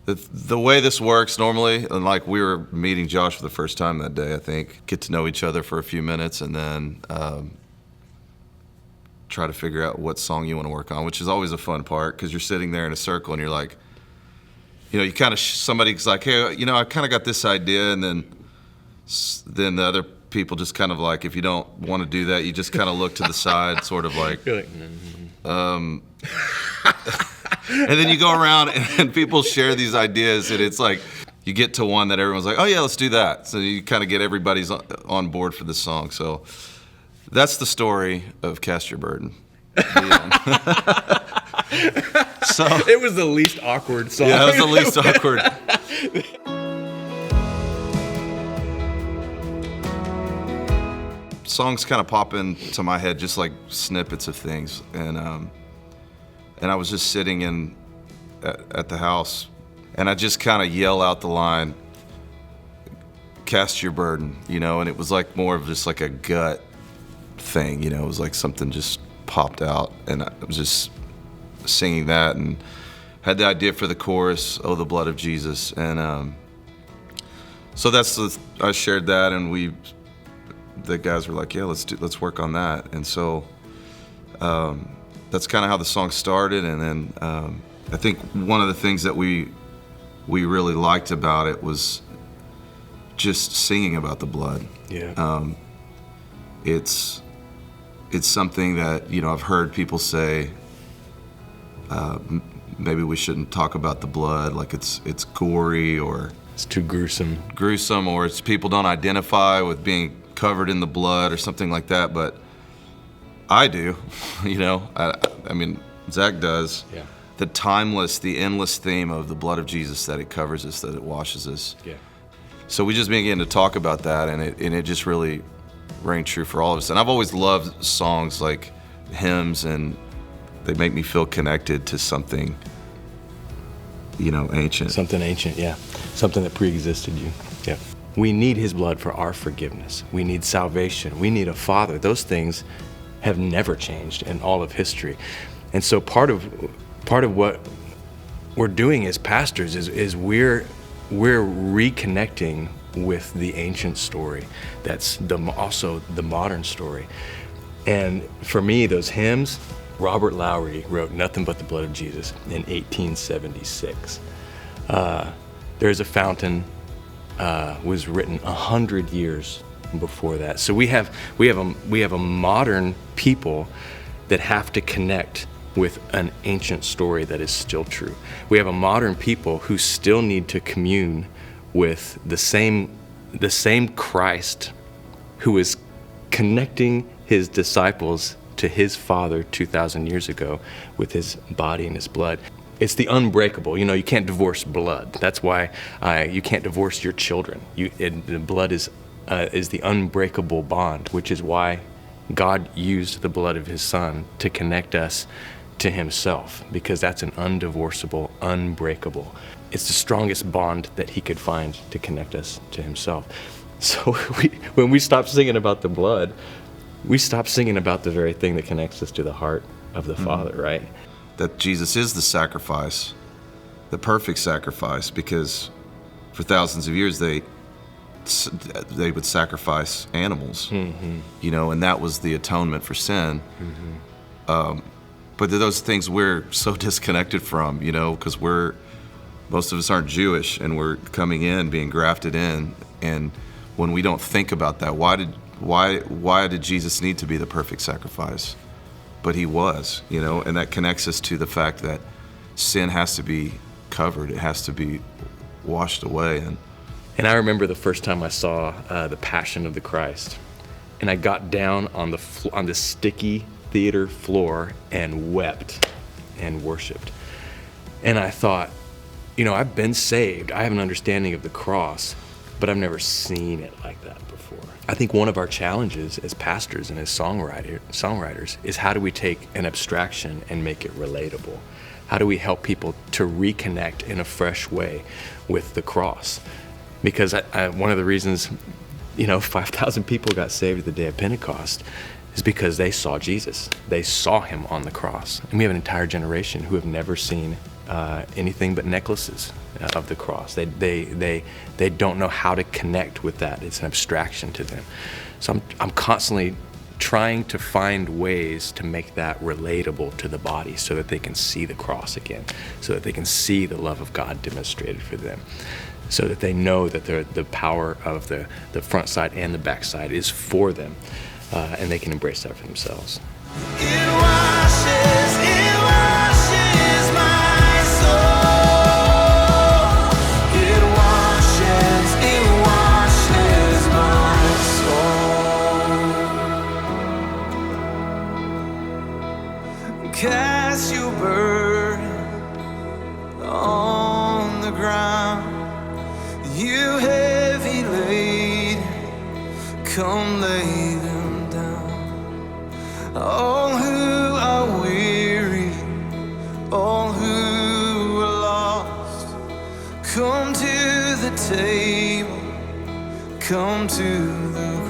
The way this works normally, and like we were meeting Josh for the first time that day, I think, get to know each other for a few minutes and then try to figure out what song you want to work on, which is always a fun part because you're sitting there in a circle and you're like, you kind of, somebody's like, hey, I kind of got this idea, and then the other people just kind of like, if you don't want to do that, you just kind of look to the side, sort of like, you're like and then you go around and people share these ideas, and it's like you get to one that everyone's like, oh yeah, let's do that. So you kind of get everybody's on board for this song. So that's the story of Cast Your Burden. So it was the least awkward song. Yeah, it was the least awkward. Songs kind of pop into my head just like snippets of things, and I was just sitting at the house, and I just kind of yell out the line, "Cast your burden," and it was like more of just like a gut thing, it was like something just popped out, and I was just singing that, and had the idea for the chorus, "Oh, the blood of Jesus," and so I shared that, and the guys were like, yeah, let's work on that, and so that's kind of how the song started. And then I think one of the things that we really liked about it was just singing about the blood. Yeah. It's something that I've heard people say, maybe we shouldn't talk about the blood, like it's gory or it's too gruesome, or it's people don't identify with being covered in the blood or something like that, but I do. I mean, Zach does. Yeah. The timeless, the endless theme of the blood of Jesus, that it covers us, that it washes us. Yeah. So we just began to talk about that, and it just really rang true for all of us. And I've always loved songs like hymns, and they make me feel connected to something, ancient. Something ancient, yeah. Something that pre-existed you. Yeah. We need his blood for our forgiveness. We need salvation. We need a father. Those things have never changed in all of history. And so part of what we're doing as pastors is we're reconnecting with the ancient story. That's also the modern story. And for me, those hymns, Robert Lowry wrote Nothing But the Blood of Jesus in 1876. There's a Fountain was written 100 years before that. So we have a modern people that have to connect with an ancient story that is still true. We have a modern people who still need to commune with the same Christ who is connecting his disciples to his Father 2,000 years ago with his body and his blood. It's the unbreakable. You can't divorce blood. That's why you can't divorce your children. The blood is the unbreakable bond, which is why God used the blood of his Son to connect us to himself, because that's an undivorceable, unbreakable. It's the strongest bond that he could find to connect us to himself. So when we stop singing about the blood, we stop singing about the very thing that connects us to the heart of the Father, right? That Jesus is the sacrifice, the perfect sacrifice, because for thousands of years they would sacrifice animals, and that was the atonement for sin. But those things we're so disconnected from, because most of us aren't Jewish, and we're coming in, being grafted in, and when we don't think about that, why did Jesus need to be the perfect sacrifice? But he was, and that connects us to the fact that sin has to be covered. It has to be washed away. And I remember the first time I saw the Passion of the Christ, and I got down on the sticky theater floor and wept and worshiped. And I thought, I've been saved. I have an understanding of the cross, but I've never seen it like that before. I think one of our challenges as pastors and as songwriters is how do we take an abstraction and make it relatable? How do we help people to reconnect in a fresh way with the cross? Because one of the reasons, 5,000 people got saved the day of Pentecost is because they saw Jesus. They saw him on the cross. And we have an entire generation who have never seen anything but necklaces of the cross. They don't know how to connect with that. It's an abstraction to them. So I'm constantly trying to find ways to make that relatable to the body so that they can see the cross again, so that they can see the love of God demonstrated for them, so that they know that the power of the front side and the back side is for them, and they can embrace that for themselves. It washes my soul. It washes my soul. Cast your burden on the ground. You heavy laden, come lay them down. All who are weary, all who are lost, come to the table, come to the